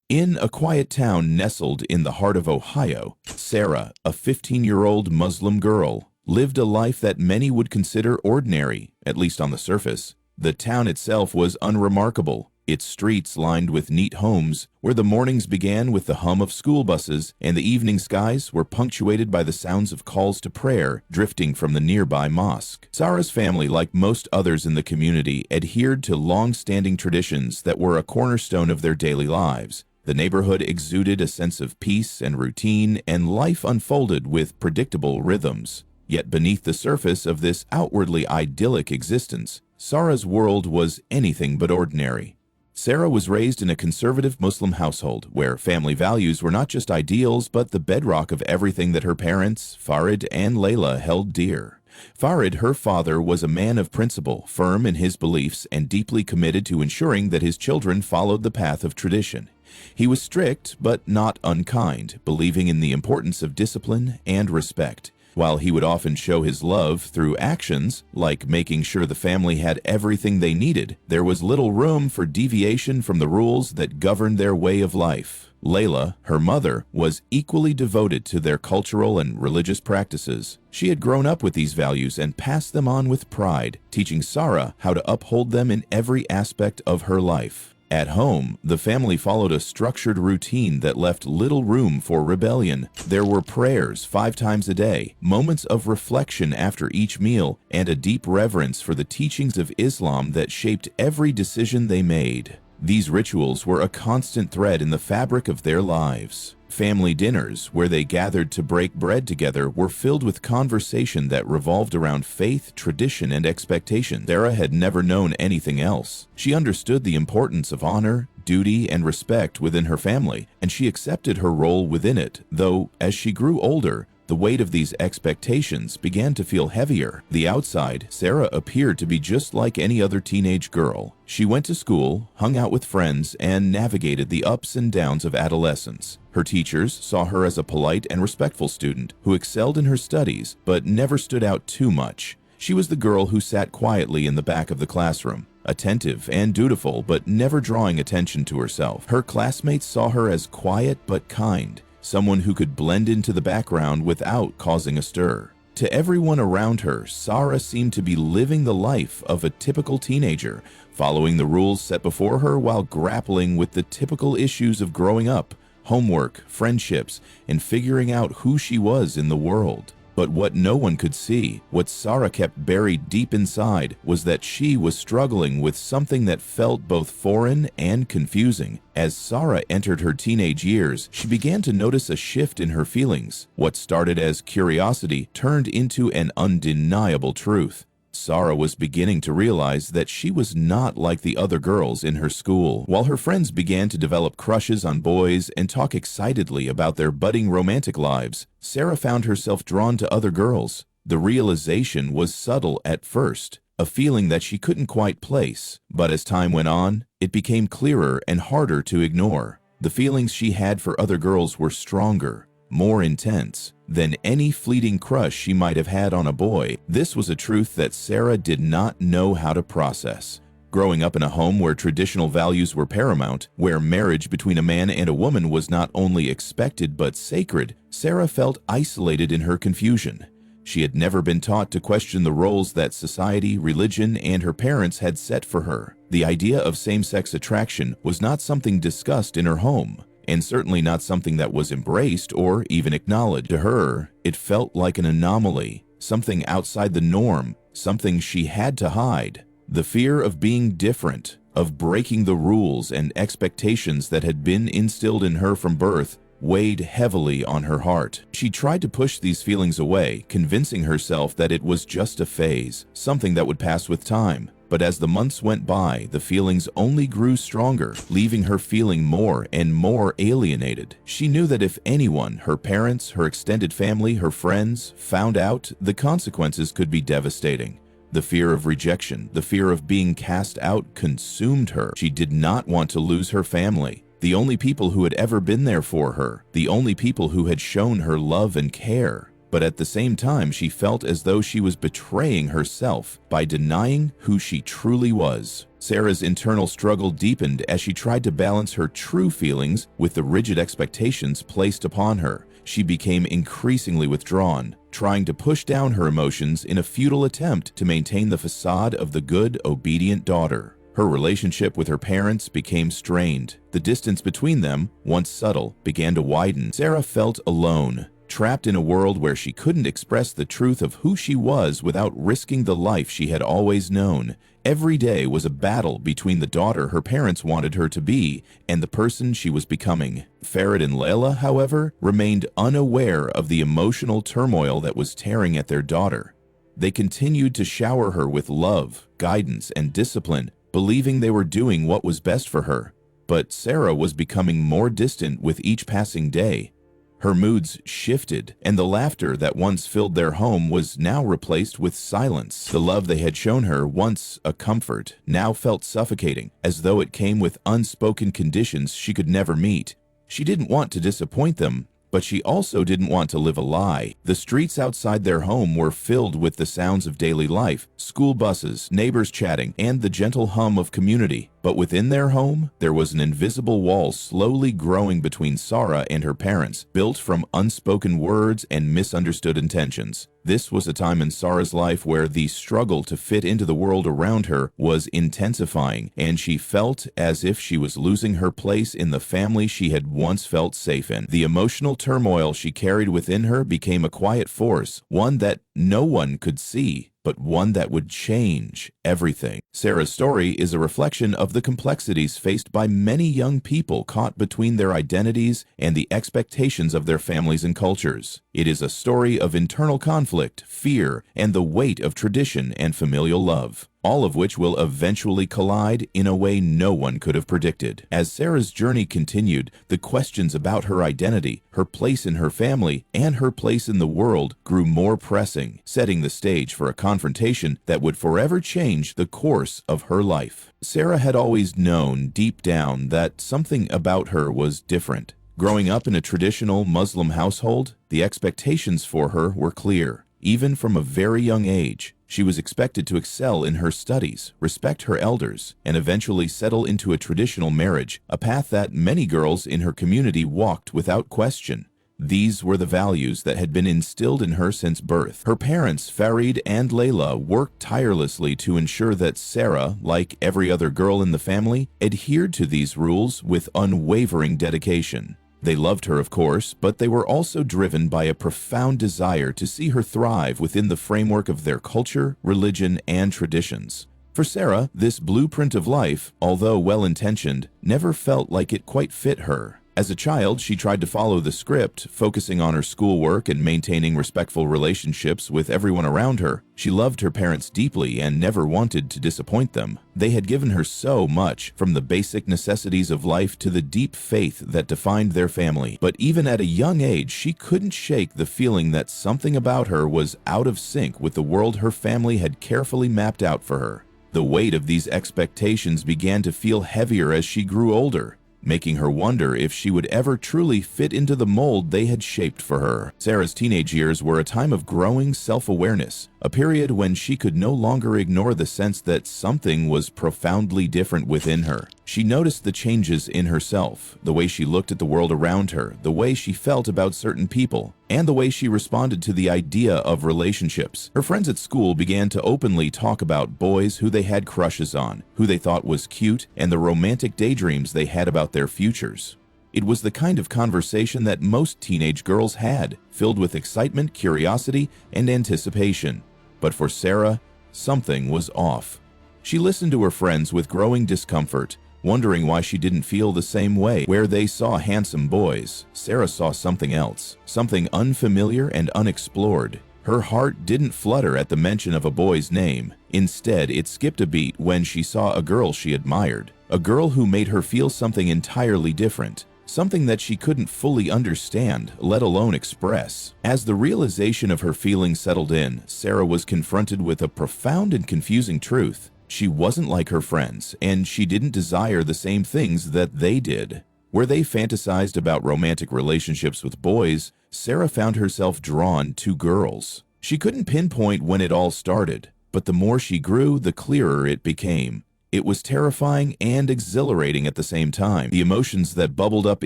In a quiet town nestled in the heart of Ohio, Sara, a 15-year-old Muslim girl, lived a life that many would consider ordinary, at least on the surface. The town itself was unremarkable, its streets lined with neat homes, where the mornings began with the hum of school buses and the evening skies were punctuated by the sounds of calls to prayer drifting from the nearby mosque. Sara's family, like most others in the community, adhered to long-standing traditions that were a cornerstone of their daily lives. The neighborhood exuded a sense of peace and routine, and life unfolded with predictable rhythms. Yet beneath the surface of this outwardly idyllic existence, Sara's world was anything but ordinary. Sara was raised in a conservative Muslim household where family values were not just ideals but the bedrock of everything that her parents, Farid and Layla, held dear. Farid, her father, was a man of principle, firm in his beliefs and deeply committed to ensuring that his children followed the path of tradition. He was strict but not unkind, believing in the importance of discipline and respect. While he would often show his love through actions, like making sure the family had everything they needed, there was little room for deviation from the rules that governed their way of life. Layla, her mother, was equally devoted to their cultural and religious practices. She had grown up with these values and passed them on with pride, teaching Sara how to uphold them in every aspect of her life. At home, the family followed a structured routine that left little room for rebellion. There were prayers 5 times a day, moments of reflection after each meal, and a deep reverence for the teachings of Islam that shaped every decision they made. These rituals were a constant thread in the fabric of their lives. Family dinners, where they gathered to break bread together, were filled with conversation that revolved around faith, tradition, and expectation. Sara had never known anything else. She understood the importance of honor, duty, and respect within her family, and she accepted her role within it, though, as she grew older, the weight of these expectations began to feel heavier. The outside, Sara appeared to be just like any other teenage girl. She went to school, hung out with friends, and navigated the ups and downs of adolescence. Her teachers saw her as a polite and respectful student who excelled in her studies but never stood out too much. She was the girl who sat quietly in the back of the classroom, attentive and dutiful but never drawing attention to herself. Her classmates saw her as quiet but kind, someone who could blend into the background without causing a stir. To everyone around her, Sara seemed to be living the life of a typical teenager, following the rules set before her while grappling with the typical issues of growing up, homework, friendships, and figuring out who she was in the world. But what no one could see, what Sara kept buried deep inside, was that she was struggling with something that felt both foreign and confusing. As Sara entered her teenage years, she began to notice a shift in her feelings. What started as curiosity turned into an undeniable truth. Sara was beginning to realize that she was not like the other girls in her school. While her friends began to develop crushes on boys and talk excitedly about their budding romantic lives, Sara found herself drawn to other girls. The realization was subtle at first, a feeling that she couldn't quite place, but as time went on, it became clearer and harder to ignore. The feelings she had for other girls were stronger, more intense than any fleeting crush she might have had on a boy. This was a truth that Sara did not know how to process. Growing up in a home where traditional values were paramount, where marriage between a man and a woman was not only expected but sacred, Sara felt isolated in her confusion. She had never been taught to question the roles that society, religion, and her parents had set for her. The idea of same-sex attraction was not something discussed in her home, and certainly not something that was embraced or even acknowledged. To her, it felt like an anomaly, something outside the norm, something she had to hide. The fear of being different, of breaking the rules and expectations that had been instilled in her from birth, weighed heavily on her heart. She tried to push these feelings away, convincing herself that it was just a phase, something that would pass with time. But as the months went by, the feelings only grew stronger, leaving her feeling more and more alienated. She knew that if anyone, her parents, her extended family, her friends, found out, the consequences could be devastating. The fear of rejection, the fear of being cast out consumed her. She did not want to lose her family, the only people who had ever been there for her, the only people who had shown her love and care. but at the same time she felt as though she was betraying herself by denying who she truly was. Sara's internal struggle deepened as she tried to balance her true feelings with the rigid expectations placed upon her. She became increasingly withdrawn, trying to push down her emotions in a futile attempt to maintain the facade of the good, obedient daughter. Her relationship with her parents became strained. The distance between them, once subtle, began to widen. Sara felt alone, trapped in a world where she couldn't express the truth of who she was without risking the life she had always known. Every day was a battle between the daughter her parents wanted her to be and the person she was becoming. Farid and Layla, however, remained unaware of the emotional turmoil that was tearing at their daughter. They continued to shower her with love, guidance, and discipline, believing they were doing what was best for her. But Sara was becoming more distant with each passing day. Her moods shifted, and the laughter that once filled their home was now replaced with silence. The love they had shown her, once a comfort, now felt suffocating, as though it came with unspoken conditions she could never meet. She didn't want to disappoint them, but she also didn't want to live a lie. The streets outside their home were filled with the sounds of daily life, school buses, neighbors chatting, and the gentle hum of community. But within their home, there was an invisible wall slowly growing between Sara and her parents, built from unspoken words and misunderstood intentions. This was a time in Sara's life where the struggle to fit into the world around her was intensifying, and she felt as if she was losing her place in the family she had once felt safe in. The emotional turmoil she carried within her became a quiet force, one that no one could see, but one that would change everything. Sara's story is a reflection of the complexities faced by many young people caught between their identities and the expectations of their families and cultures. It is a story of internal conflict, fear, and the weight of tradition and familial love, all of which will eventually collide in a way no one could have predicted. As Sara's journey continued, the questions about her identity, her place in her family, and her place in the world grew more pressing, setting the stage for a confrontation that would forever change the course of her life. Sara had always known deep down that something about her was different. Growing up in a traditional Muslim household, the expectations for her were clear. Even from a very young age, she was expected to excel in her studies, respect her elders, and eventually settle into a traditional marriage, a path that many girls in her community walked without question. These were the values that had been instilled in her since birth. Her parents, Farid and Layla, worked tirelessly to ensure that Sara, like every other girl in the family, adhered to these rules with unwavering dedication. They loved her, of course, but they were also driven by a profound desire to see her thrive within the framework of their culture, religion, and traditions. For Sara, this blueprint of life, although well-intentioned, never felt like it quite fit her. As a child, she tried to follow the script, focusing on her schoolwork and maintaining respectful relationships with everyone around her. She loved her parents deeply and never wanted to disappoint them. They had given her so much, from the basic necessities of life to the deep faith that defined their family. But even at a young age, she couldn't shake the feeling that something about her was out of sync with the world her family had carefully mapped out for her. The weight of these expectations began to feel heavier as she grew older, making her wonder if she would ever truly fit into the mold they had shaped for her. Sara's teenage years were a time of growing self-awareness, a period when she could no longer ignore the sense that something was profoundly different within her. She noticed the changes in herself, the way she looked at the world around her, the way she felt about certain people, and the way she responded to the idea of relationships. Her friends at school began to openly talk about boys who they had crushes on, who they thought was cute, and the romantic daydreams they had about their futures. It was the kind of conversation that most teenage girls had, filled with excitement, curiosity, and anticipation. But for Sara, something was off. She listened to her friends with growing discomfort, wondering why she didn't feel the same way. Where they saw handsome boys, Sara saw something else, something unfamiliar and unexplored. Her heart didn't flutter at the mention of a boy's name. Instead, it skipped a beat when she saw a girl she admired, a girl who made her feel something entirely different, something that she couldn't fully understand, let alone express. As the realization of her feelings settled in, Sara was confronted with a profound and confusing truth. She wasn't like her friends, and she didn't desire the same things that they did. Where they fantasized about romantic relationships with boys, Sara found herself drawn to girls. She couldn't pinpoint when it all started, but the more she grew, the clearer it became. It was terrifying and exhilarating at the same time. The emotions that bubbled up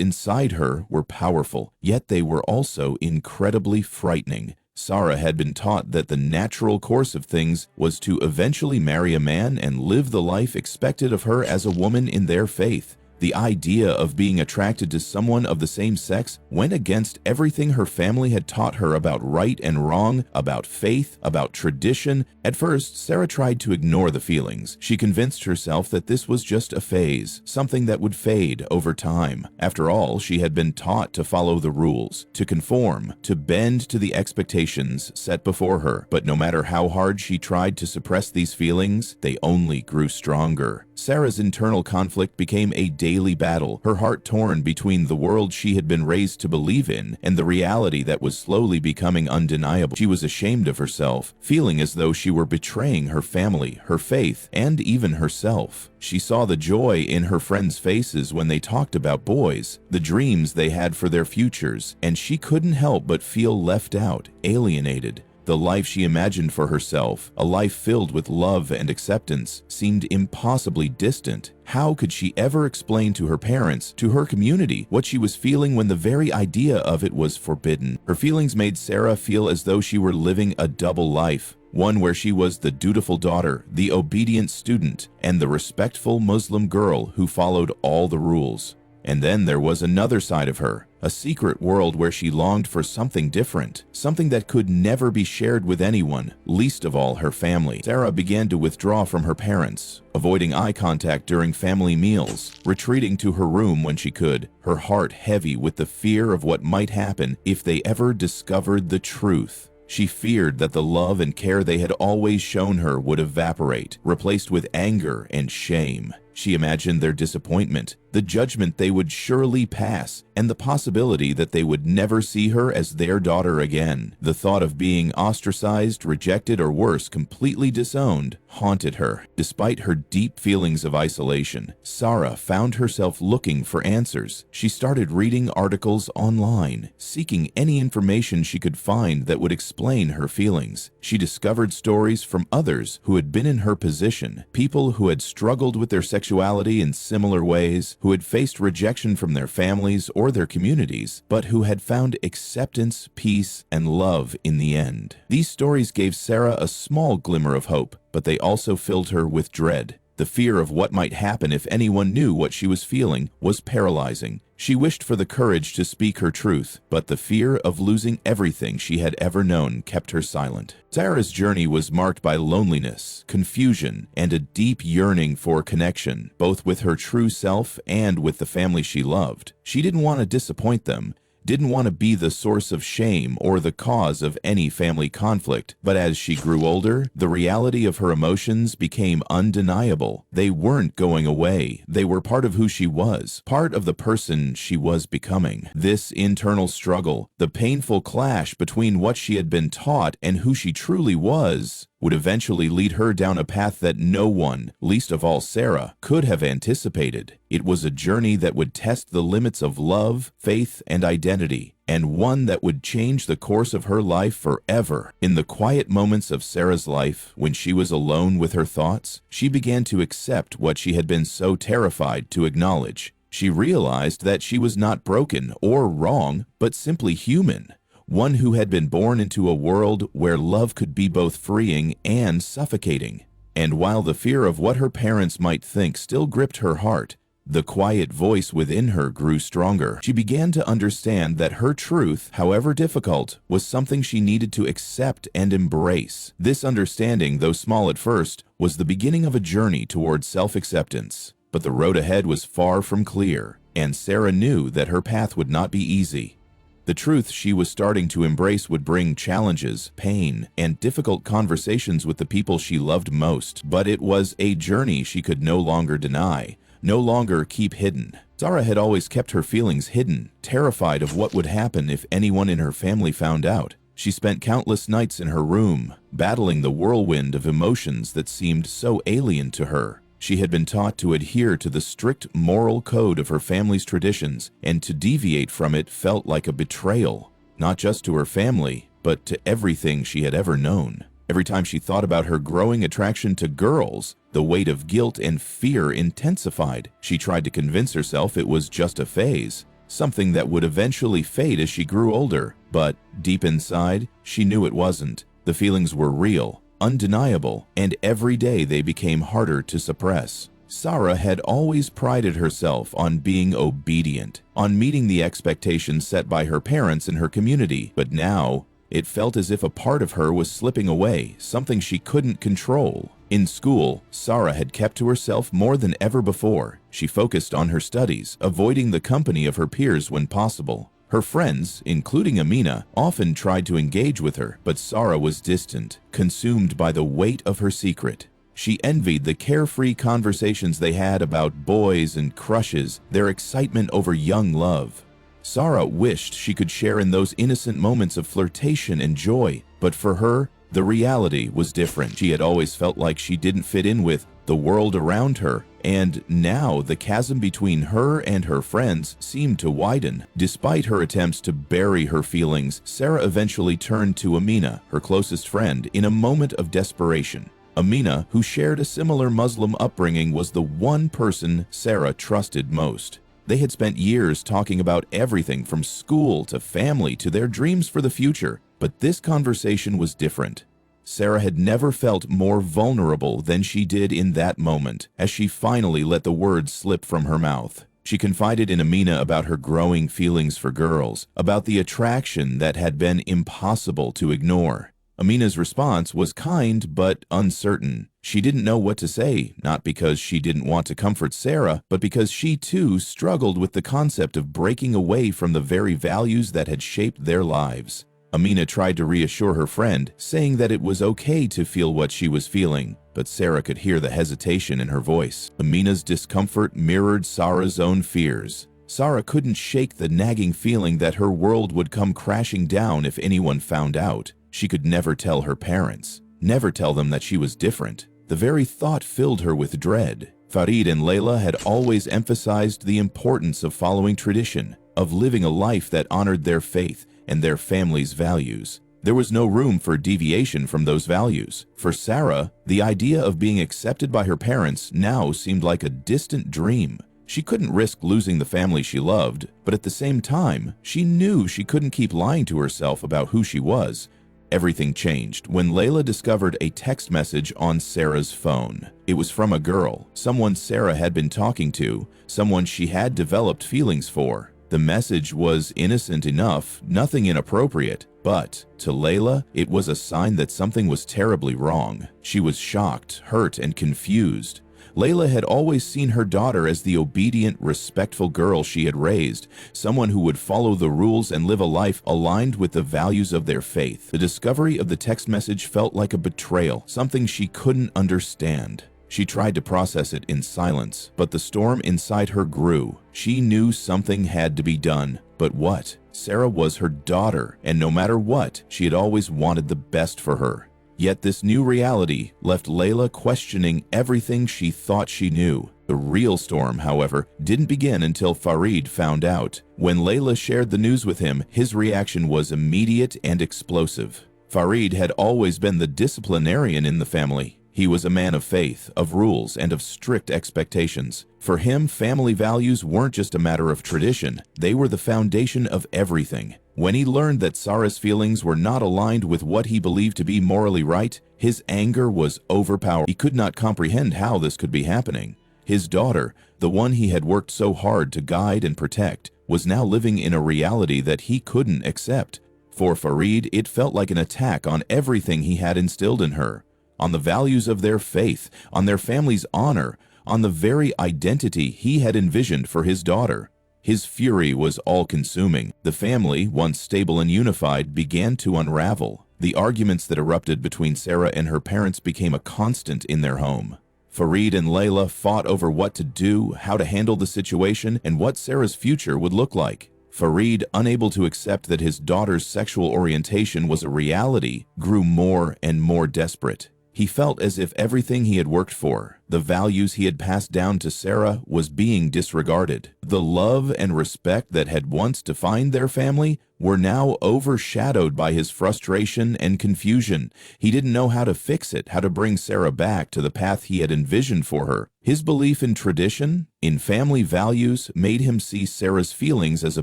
inside her were powerful, yet they were also incredibly frightening. Sara had been taught that the natural course of things was to eventually marry a man and live the life expected of her as a woman in their faith. The idea of being attracted to someone of the same sex went against everything her family had taught her about right and wrong, about faith, about tradition. At first, Sara tried to ignore the feelings. She convinced herself that this was just a phase, something that would fade over time. After all, she had been taught to follow the rules, to conform, to bend to the expectations set before her. But no matter how hard she tried to suppress these feelings, they only grew stronger. Sara's internal conflict became a daily battle, her heart torn between the world she had been raised to believe in and the reality that was slowly becoming undeniable. She was ashamed of herself, feeling as though she were betraying her family, her faith, and even herself. She saw the joy in her friends' faces when they talked about boys, the dreams they had for their futures, and she couldn't help but feel left out, alienated. The life she imagined for herself, a life filled with love and acceptance, seemed impossibly distant. How could she ever explain to her parents, to her community, what she was feeling when the very idea of it was forbidden? Her feelings made Sara feel as though she were living a double life. One where she was the dutiful daughter, the obedient student, and the respectful Muslim girl who followed all the rules. And then there was another side of her, a secret world where she longed for something different, something that could never be shared with anyone, least of all her family. Sara began to withdraw from her parents, avoiding eye contact during family meals, retreating to her room when she could, her heart heavy with the fear of what might happen if they ever discovered the truth. She feared that the love and care they had always shown her would evaporate, replaced with anger and shame. She imagined their disappointment, the judgment they would surely pass, and the possibility that they would never see her as their daughter again. The thought of being ostracized, rejected, or worse, completely disowned, haunted her. Despite her deep feelings of isolation, Sara found herself looking for answers. She started reading articles online, seeking any information she could find that would explain her feelings. She discovered stories from others who had been in her position, people who had struggled with their sexuality in similar ways, who had faced rejection from their families or their communities, but who had found acceptance, peace, and love in the end. These stories gave Sara a small glimmer of hope, but they also filled her with dread. The fear of what might happen if anyone knew what she was feeling was paralyzing. She wished for the courage to speak her truth, but the fear of losing everything she had ever known kept her silent. Sara's journey was marked by loneliness, confusion, and a deep yearning for connection, both with her true self and with the family she loved. She didn't want to disappoint them, didn't want to be the source of shame or the cause of any family conflict. But as she grew older, the reality of her emotions became undeniable. They weren't going away. They were part of who she was, part of the person she was becoming. This internal struggle, the painful clash between what she had been taught and who she truly was, would eventually lead her down a path that no one, least of all Sara, could have anticipated. It was a journey that would test the limits of love, faith, and identity, and one that would change the course of her life forever. In the quiet moments of Sara's life, when she was alone with her thoughts, she began to accept what she had been so terrified to acknowledge. She realized that she was not broken or wrong, but simply human. One who had been born into a world where love could be both freeing and suffocating. And while the fear of what her parents might think still gripped her heart, the quiet voice within her grew stronger. She began to understand that her truth, however difficult, was something she needed to accept and embrace. This understanding, though small at first, was the beginning of a journey towards self-acceptance. But the road ahead was far from clear, and Sara knew that her path would not be easy. The truth she was starting to embrace would bring challenges, pain, and difficult conversations with the people she loved most. But it was a journey she could no longer deny, no longer keep hidden. Sara had always kept her feelings hidden, terrified of what would happen if anyone in her family found out. She spent countless nights in her room, battling the whirlwind of emotions that seemed so alien to her. She had been taught to adhere to the strict moral code of her family's traditions, and to deviate from it felt like a betrayal, not just to her family, but to everything she had ever known. Every time she thought about her growing attraction to girls, the weight of guilt and fear intensified. She tried to convince herself it was just a phase, something that would eventually fade as she grew older. But deep inside, she knew it wasn't. The feelings were real, undeniable, and every day they became harder to suppress. Sara had always prided herself on being obedient, on meeting the expectations set by her parents and her community, but now it felt as if a part of her was slipping away, something she couldn't control. In school, Sara had kept to herself more than ever before. She focused on her studies, avoiding the company of her peers when possible. Her friends, including Amina, often tried to engage with her, but Sara was distant, consumed by the weight of her secret. She envied the carefree conversations they had about boys and crushes, their excitement over young love. Sara wished she could share in those innocent moments of flirtation and joy, but for her, the reality was different. She had always felt like she didn't fit in with the world around her, and now the chasm between her and her friends seemed to widen. Despite her attempts to bury her feelings, Sara eventually turned to Amina, her closest friend, in a moment of desperation. Amina, who shared a similar Muslim upbringing, was the one person Sara trusted most. They had spent years talking about everything from school to family to their dreams for the future, but this conversation was different. Sara had never felt more vulnerable than she did in that moment, as she finally let the words slip from her mouth. She confided in Amina about her growing feelings for girls, about the attraction that had been impossible to ignore. Amina's response was kind but uncertain. She didn't know what to say, not because she didn't want to comfort Sara, but because she too struggled with the concept of breaking away from the very values that had shaped their lives. Amina tried to reassure her friend, saying that it was okay to feel what she was feeling, but Sara could hear the hesitation in her voice. Amina's discomfort mirrored Sara's own fears. Sara couldn't shake the nagging feeling that her world would come crashing down if anyone found out. She could never tell her parents, never tell them that she was different. The very thought filled her with dread. Farid and Layla had always emphasized the importance of following tradition, of living a life that honored their faith and their family's values. There was no room for deviation from those values. For Sara, the idea of being accepted by her parents now seemed like a distant dream. She couldn't risk losing the family she loved, but at the same time, she knew she couldn't keep lying to herself about who she was. Everything changed when Layla discovered a text message on Sara's phone. It was from a girl, someone Sara had been talking to, someone she had developed feelings for. The message was innocent enough, nothing inappropriate, but to Layla, it was a sign that something was terribly wrong. She was shocked, hurt, and confused. Layla had always seen her daughter as the obedient, respectful girl she had raised, someone who would follow the rules and live a life aligned with the values of their faith. The discovery of the text message felt like a betrayal, something she couldn't understand. She tried to process it in silence, but the storm inside her grew. She knew something had to be done, but what? Sara was her daughter, and no matter what, she had always wanted the best for her. Yet this new reality left Layla questioning everything she thought she knew. The real storm, however, didn't begin until Farid found out. When Layla shared the news with him, his reaction was immediate and explosive. Farid had always been the disciplinarian in the family. He was a man of faith, of rules, and of strict expectations. For him, family values weren't just a matter of tradition, they were the foundation of everything. When he learned that Sara's feelings were not aligned with what he believed to be morally right, his anger was overpowering. He could not comprehend how this could be happening. His daughter, the one he had worked so hard to guide and protect, was now living in a reality that he couldn't accept. For Farid, it felt like an attack on everything he had instilled in her, on the values of their faith, on their family's honor, on the very identity he had envisioned for his daughter. His fury was all-consuming. The family, once stable and unified, began to unravel. The arguments that erupted between Sara and her parents became a constant in their home. Farid and Layla fought over what to do, how to handle the situation, and what Sara's future would look like. Farid, unable to accept that his daughter's sexual orientation was a reality, grew more and more desperate. He felt as if everything he had worked for, the values he had passed down to Sara, was being disregarded. The love and respect that had once defined their family were now overshadowed by his frustration and confusion. He didn't know how to fix it, how to bring Sara back to the path he had envisioned for her. His belief in tradition, in family values, made him see Sara's feelings as a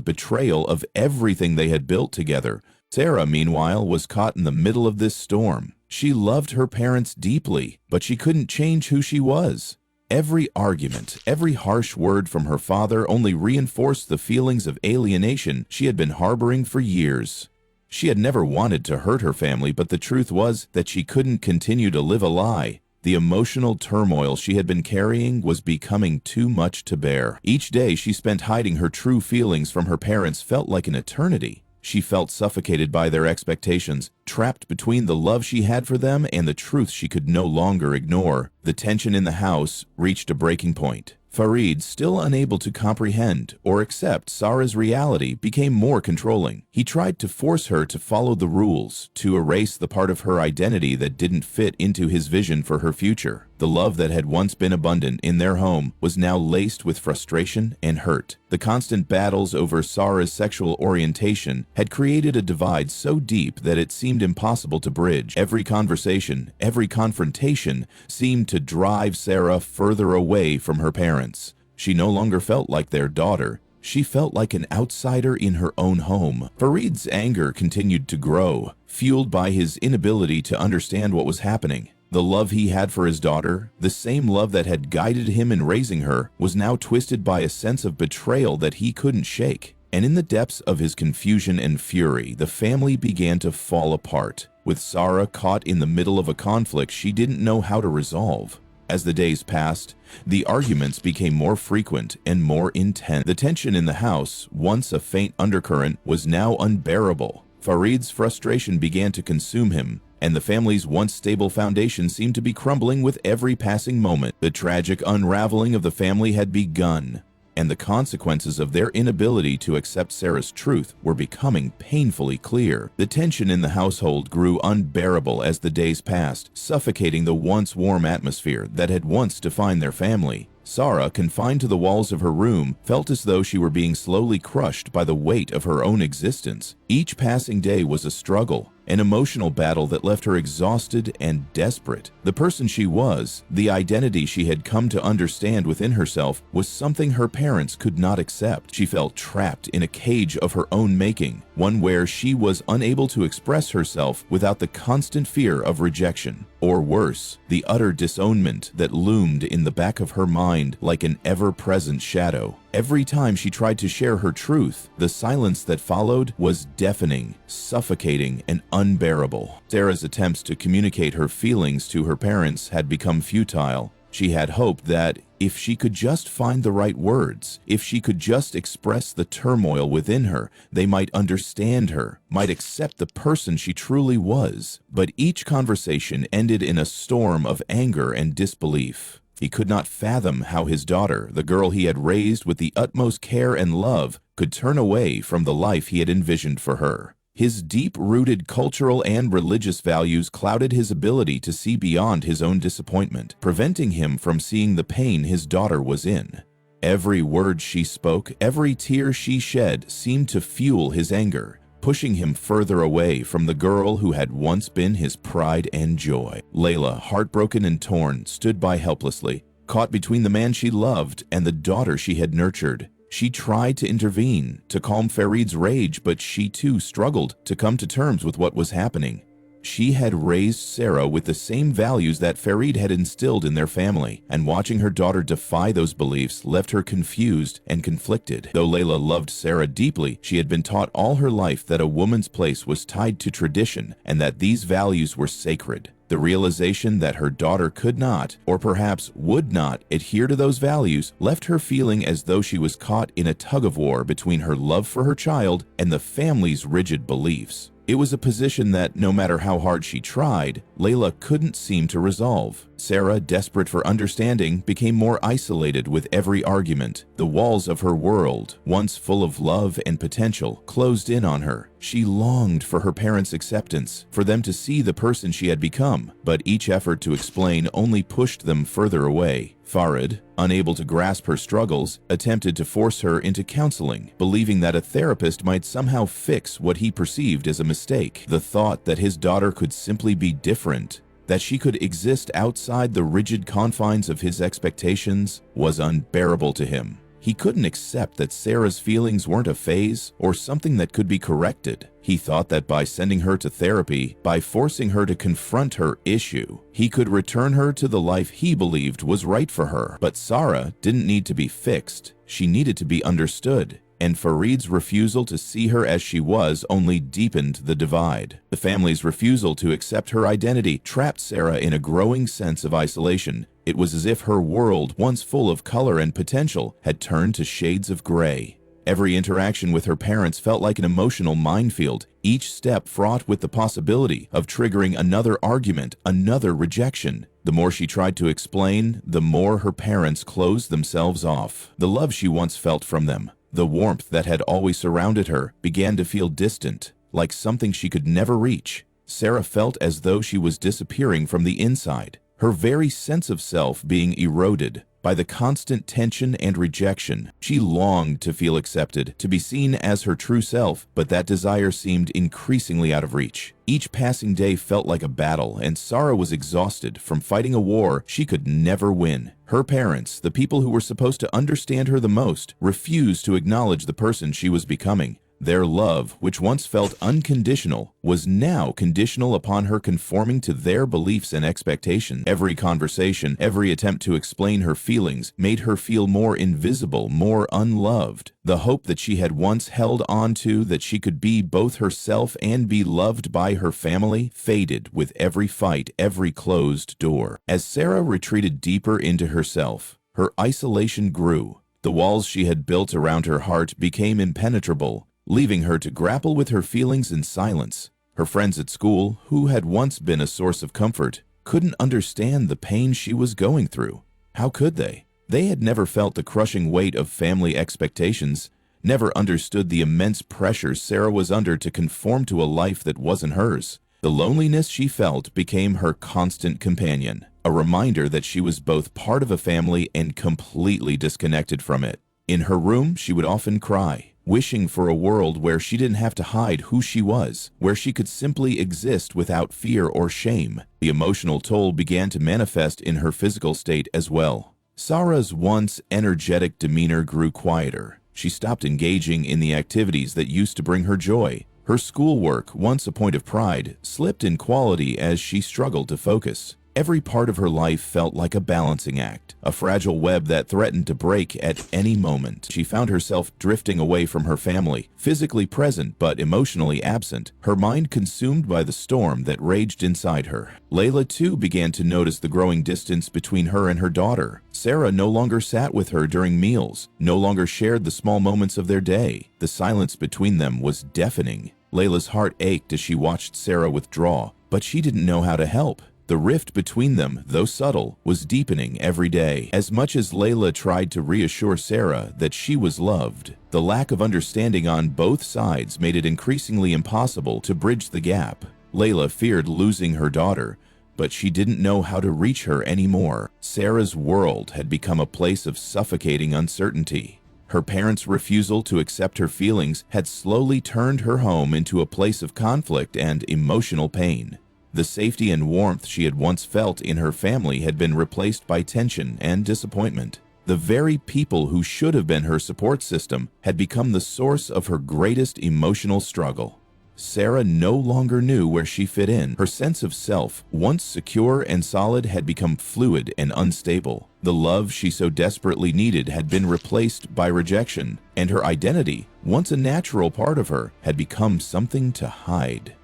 betrayal of everything they had built together. Sara, meanwhile, was caught in the middle of this storm. She loved her parents deeply, but she couldn't change who she was. Every argument, every harsh word from her father only reinforced the feelings of alienation she had been harboring for years. She had never wanted to hurt her family, but the truth was that she couldn't continue to live a lie. The emotional turmoil she had been carrying was becoming too much to bear. Each day she spent hiding her true feelings from her parents felt like an eternity. She felt suffocated by their expectations, trapped between the love she had for them and the truth she could no longer ignore. The tension in the house reached a breaking point. Farid, still unable to comprehend or accept Sara's reality, became more controlling. He tried to force her to follow the rules, to erase the part of her identity that didn't fit into his vision for her future. The love that had once been abundant in their home was now laced with frustration and hurt. The constant battles over Sara's sexual orientation had created a divide so deep that it seemed impossible to bridge. Every conversation, every confrontation seemed to drive Sara further away from her parents. She no longer felt like their daughter. She felt like an outsider in her own home. Farid's anger continued to grow, fueled by his inability to understand what was happening. The love he had for his daughter, the same love that had guided him in raising her, was now twisted by a sense of betrayal that he couldn't shake. And in the depths of his confusion and fury, the family began to fall apart, with Sara caught in the middle of a conflict she didn't know how to resolve. As the days passed, the arguments became more frequent and more intense. The tension in the house, once a faint undercurrent, was now unbearable. Farid's frustration began to consume him, and the family's once stable foundation seemed to be crumbling with every passing moment. The tragic unraveling of the family had begun, and the consequences of their inability to accept Sara's truth were becoming painfully clear. The tension in the household grew unbearable as the days passed, suffocating the once warm atmosphere that had once defined their family. Sara, confined to the walls of her room, felt as though she were being slowly crushed by the weight of her own existence. Each passing day was a struggle, an emotional battle that left her exhausted and desperate. The person she was, the identity she had come to understand within herself, was something her parents could not accept. She felt trapped in a cage of her own making, one where she was unable to express herself without the constant fear of rejection. Or worse, the utter disownment that loomed in the back of her mind like an ever-present shadow. Every time she tried to share her truth, the silence that followed was deafening, suffocating, and unbearable. Sara's attempts to communicate her feelings to her parents had become futile. She had hoped that if she could just find the right words, if she could just express the turmoil within her, they might understand her, might accept the person she truly was. But each conversation ended in a storm of anger and disbelief. He could not fathom how his daughter, the girl he had raised with the utmost care and love, could turn away from the life he had envisioned for her. His deep-rooted cultural and religious values clouded his ability to see beyond his own disappointment, preventing him from seeing the pain his daughter was in. Every word she spoke, every tear she shed seemed to fuel his anger, pushing him further away from the girl who had once been his pride and joy. Layla, heartbroken and torn, stood by helplessly, caught between the man she loved and the daughter she had nurtured. She tried to intervene, to calm Farid's rage, but she too struggled to come to terms with what was happening. She had raised Sara with the same values that Farid had instilled in their family, and watching her daughter defy those beliefs left her confused and conflicted. Though Layla loved Sara deeply, she had been taught all her life that a woman's place was tied to tradition and that these values were sacred. The realization that her daughter could not, or perhaps would not, adhere to those values left her feeling as though she was caught in a tug-of-war between her love for her child and the family's rigid beliefs. It was a position that, no matter how hard she tried, Layla couldn't seem to resolve. Sara, desperate for understanding, became more isolated with every argument. The walls of her world, once full of love and potential, closed in on her. She longed for her parents' acceptance, for them to see the person she had become, but each effort to explain only pushed them further away. Farid, unable to grasp her struggles, attempted to force her into counseling, believing that a therapist might somehow fix what he perceived as a mistake. The thought that his daughter could simply be different, that she could exist outside the rigid confines of his expectations, was unbearable to him. He couldn't accept that Sara's feelings weren't a phase or something that could be corrected. He thought that by sending her to therapy, by forcing her to confront her issue, he could return her to the life he believed was right for her. But Sara didn't need to be fixed. She needed to be understood. And Farid's refusal to see her as she was only deepened the divide. The family's refusal to accept her identity trapped Sara in a growing sense of isolation. It was as if her world, once full of color and potential, had turned to shades of gray. Every interaction with her parents felt like an emotional minefield, each step fraught with the possibility of triggering another argument, another rejection. The more she tried to explain, the more her parents closed themselves off. The love she once felt from them, the warmth that had always surrounded her, began to feel distant, like something she could never reach. Sara felt as though she was disappearing from the inside, her very sense of self being eroded by the constant tension and rejection. She longed to feel accepted, to be seen as her true self, but that desire seemed increasingly out of reach. Each passing day felt like a battle, and Sara was exhausted from fighting a war she could never win. Her parents, the people who were supposed to understand her the most, refused to acknowledge the person she was becoming. Their love, which once felt unconditional, was now conditional upon her conforming to their beliefs and expectations. Every conversation, every attempt to explain her feelings, made her feel more invisible, more unloved. The hope that she had once held on to, that she could be both herself and be loved by her family, faded with every fight, every closed door. As Sara retreated deeper into herself, her isolation grew. The walls she had built around her heart became impenetrable, leaving her to grapple with her feelings in silence. Her friends at school, who had once been a source of comfort, couldn't understand the pain she was going through. How could they? They had never felt the crushing weight of family expectations, never understood the immense pressure Sara was under to conform to a life that wasn't hers. The loneliness she felt became her constant companion, a reminder that she was both part of a family and completely disconnected from it. In her room, she would often cry, wishing for a world where she didn't have to hide who she was, where she could simply exist without fear or shame. The emotional toll began to manifest in her physical state as well. Sara's once energetic demeanor grew quieter. She stopped engaging in the activities that used to bring her joy. Her schoolwork, once a point of pride, slipped in quality as she struggled to focus. Every part of her life felt like a balancing act, a fragile web that threatened to break at any moment. She found herself drifting away from her family, physically present but emotionally absent, her mind consumed by the storm that raged inside her. Layla too began to notice the growing distance between her and her daughter. Sara no longer sat with her during meals, no longer shared the small moments of their day. The silence between them was deafening. Layla's heart ached as she watched Sara withdraw, but she didn't know how to help. The rift between them, though subtle, was deepening every day. As much as Layla tried to reassure Sara that she was loved, the lack of understanding on both sides made it increasingly impossible to bridge the gap. Layla feared losing her daughter, but she didn't know how to reach her anymore. Sara's world had become a place of suffocating uncertainty. Her parents' refusal to accept her feelings had slowly turned her home into a place of conflict and emotional pain. The safety and warmth she had once felt in her family had been replaced by tension and disappointment. The very people who should have been her support system had become the source of her greatest emotional struggle. Sara no longer knew where she fit in. Her sense of self, once secure and solid, had become fluid and unstable. The love she so desperately needed had been replaced by rejection, and her identity, once a natural part of her, had become something to hide.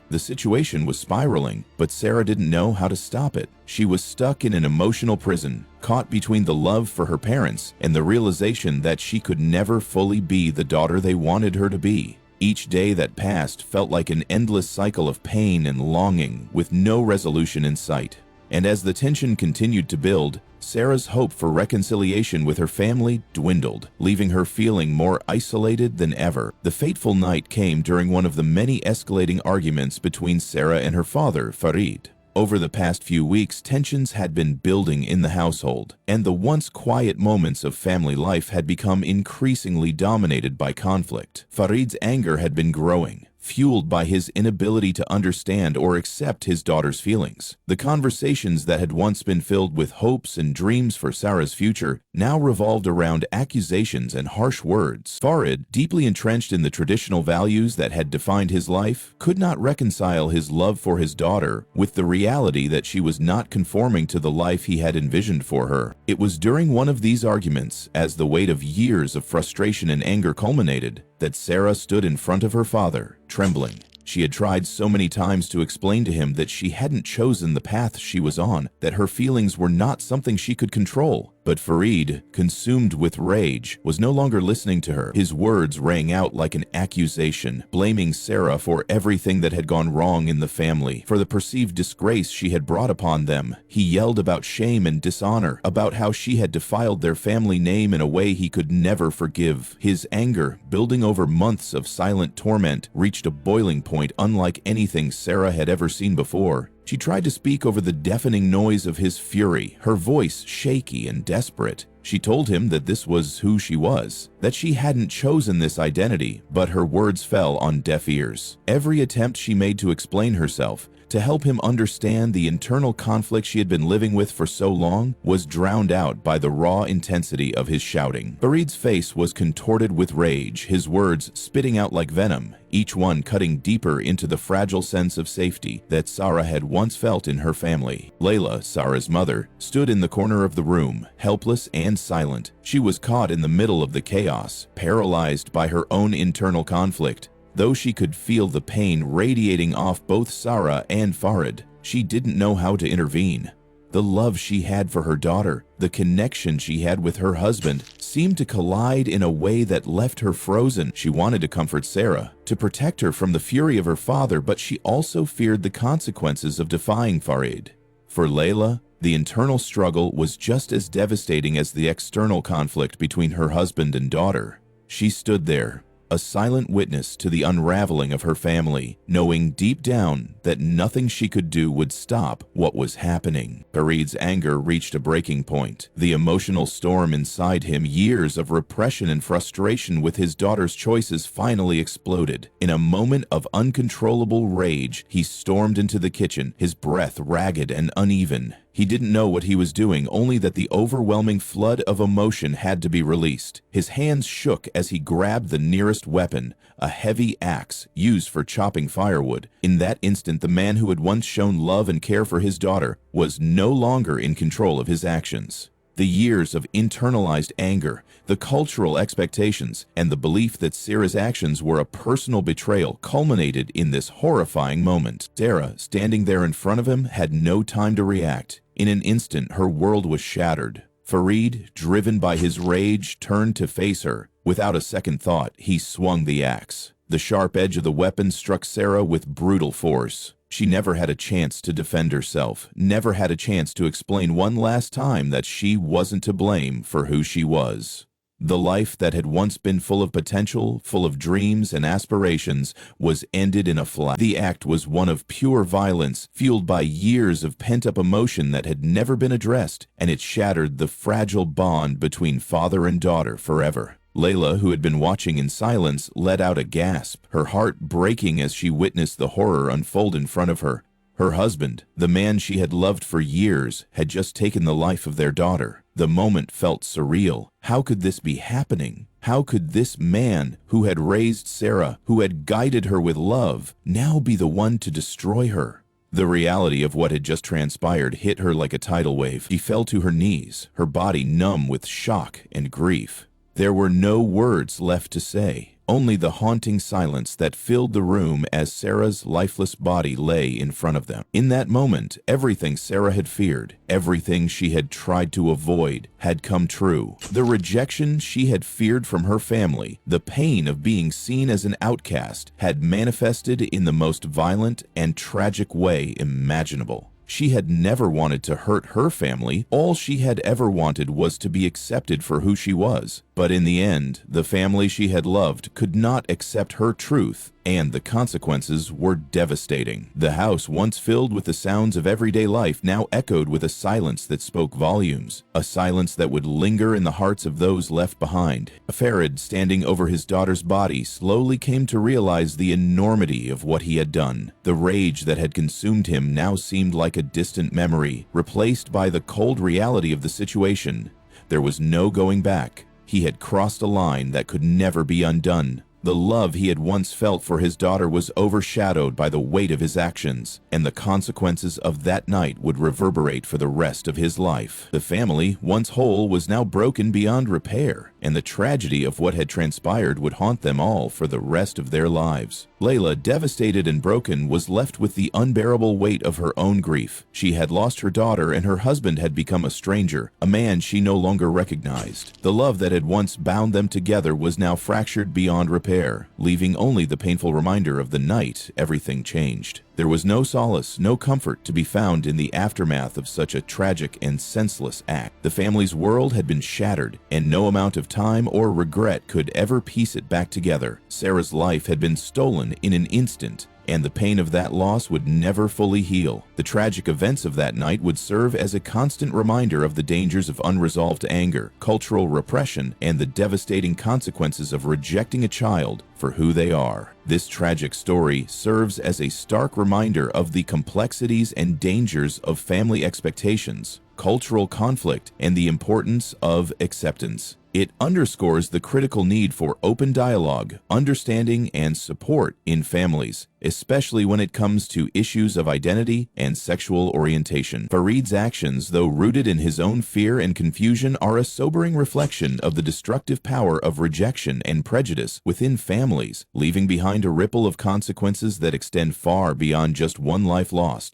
The situation was spiraling, but Sara didn't know how to stop it. She was stuck in an emotional prison, caught between the love for her parents and the realization that she could never fully be the daughter they wanted her to be. Each day that passed felt like an endless cycle of pain and longing, with no resolution in sight. And as the tension continued to build, Sara's hope for reconciliation with her family dwindled, leaving her feeling more isolated than ever. The fateful night came during one of the many escalating arguments between Sara and her father, Farid. Over the past few weeks, tensions had been building in the household, and the once quiet moments of family life had become increasingly dominated by conflict. Farid's anger had been growing, fueled by his inability to understand or accept his daughter's feelings. The conversations that had once been filled with hopes and dreams for Sara's future now revolved around accusations and harsh words. Farid, deeply entrenched in the traditional values that had defined his life, could not reconcile his love for his daughter with the reality that she was not conforming to the life he had envisioned for her. It was during one of these arguments, as the weight of years of frustration and anger culminated, that Sara stood in front of her father, trembling. She had tried so many times to explain to him that she hadn't chosen the path she was on, that her feelings were not something she could control. But Farid, consumed with rage, was no longer listening to her. His words rang out like an accusation, blaming Sara for everything that had gone wrong in the family, for the perceived disgrace she had brought upon them. He yelled about shame and dishonor, about how she had defiled their family name in a way he could never forgive. His anger, building over months of silent torment, reached a boiling point unlike anything Sara had ever seen before. She tried to speak over the deafening noise of his fury, her voice shaky and desperate. She told him that this was who she was, that she hadn't chosen this identity, but her words fell on deaf ears. Every attempt she made to explain herself, to help him understand the internal conflict she had been living with for so long, was drowned out by the raw intensity of his shouting. Farid's face was contorted with rage, his words spitting out like venom, each one cutting deeper into the fragile sense of safety that Sara had once felt in her family. Layla, Sara's mother, stood in the corner of the room, helpless and silent. She was caught in the middle of the chaos, paralyzed by her own internal conflict. Though she could feel the pain radiating off both Sara and Farid, she didn't know how to intervene. The love she had for her daughter, the connection she had with her husband, seemed to collide in a way that left her frozen. She wanted to comfort Sara, to protect her from the fury of her father, but she also feared the consequences of defying Farid. For Layla, the internal struggle was just as devastating as the external conflict between her husband and daughter. She stood there, a silent witness to the unraveling of her family, knowing deep down that nothing she could do would stop what was happening. Farid's anger reached a breaking point. The emotional storm inside him, years of repression and frustration with his daughter's choices, finally exploded. In a moment of uncontrollable rage, he stormed into the kitchen, his breath ragged and uneven. He didn't know what he was doing, only that the overwhelming flood of emotion had to be released. His hands shook as he grabbed the nearest weapon, a heavy axe used for chopping firewood. In that instant, the man who had once shown love and care for his daughter was no longer in control of his actions. The years of internalized anger, the cultural expectations, and the belief that Sara's actions were a personal betrayal culminated in this horrifying moment. Sara, standing there in front of him, had no time to react. In an instant, her world was shattered. Farid, driven by his rage, turned to face her. Without a second thought, he swung the axe. The sharp edge of the weapon struck Sara with brutal force. She never had a chance to defend herself, never had a chance to explain one last time that she wasn't to blame for who she was. The life that had once been full of potential, full of dreams and aspirations, was ended in a flash. The act was one of pure violence, fueled by years of pent-up emotion that had never been addressed, and it shattered the fragile bond between father and daughter forever. Layla, who had been watching in silence, let out a gasp, her heart breaking as she witnessed the horror unfold in front of her. Her husband, the man she had loved for years, had just taken the life of their daughter. The moment felt surreal. How could this be happening? How could this man, who had raised Sara, who had guided her with love, now be the one to destroy her? The reality of what had just transpired hit her like a tidal wave. She fell to her knees, her body numb with shock and grief. There were no words left to say. only the haunting silence that filled the room as Sarah's lifeless body lay in front of them. In that moment, everything Sara had feared, everything she had tried to avoid, had come true. The rejection she had feared from her family, the pain of being seen as an outcast, had manifested in the most violent and tragic way imaginable. She had never wanted to hurt her family. All she had ever wanted was to be accepted for who she was. But in the end, the family she had loved could not accept her truth, and the consequences were devastating. The house, once filled with the sounds of everyday life, now echoed with a silence that spoke volumes, a silence that would linger in the hearts of those left behind. Farid, standing over his daughter's body, slowly came to realize the enormity of what he had done. The rage that had consumed him now seemed like a distant memory, replaced by the cold reality of the situation. There was no going back. He had crossed a line that could never be undone. The love he had once felt for his daughter was overshadowed by the weight of his actions, and the consequences of that night would reverberate for the rest of his life. The family, once whole, was now broken beyond repair, and the tragedy of what had transpired would haunt them all for the rest of their lives. Layla, devastated and broken, was left with the unbearable weight of her own grief. She had lost her daughter, and her husband had become a stranger, a man she no longer recognized. The love that had once bound them together was now fractured beyond repair, leaving only the painful reminder of the night everything changed. There was no solace, no comfort to be found in the aftermath of such a tragic and senseless act. The family's world had been shattered, and no amount of time or regret could ever piece it back together. Sara's life had been stolen in an instant, and the pain of that loss would never fully heal. The tragic events of that night would serve as a constant reminder of the dangers of unresolved anger, cultural repression, and the devastating consequences of rejecting a child for who they are. This tragic story serves as a stark reminder of the complexities and dangers of family expectations, cultural conflict, and the importance of acceptance. It underscores the critical need for open dialogue, understanding, and support in families, especially when it comes to issues of identity and sexual orientation. Farid's actions, though rooted in his own fear and confusion, are a sobering reflection of the destructive power of rejection and prejudice within families, leaving behind a ripple of consequences that extend far beyond just one life lost.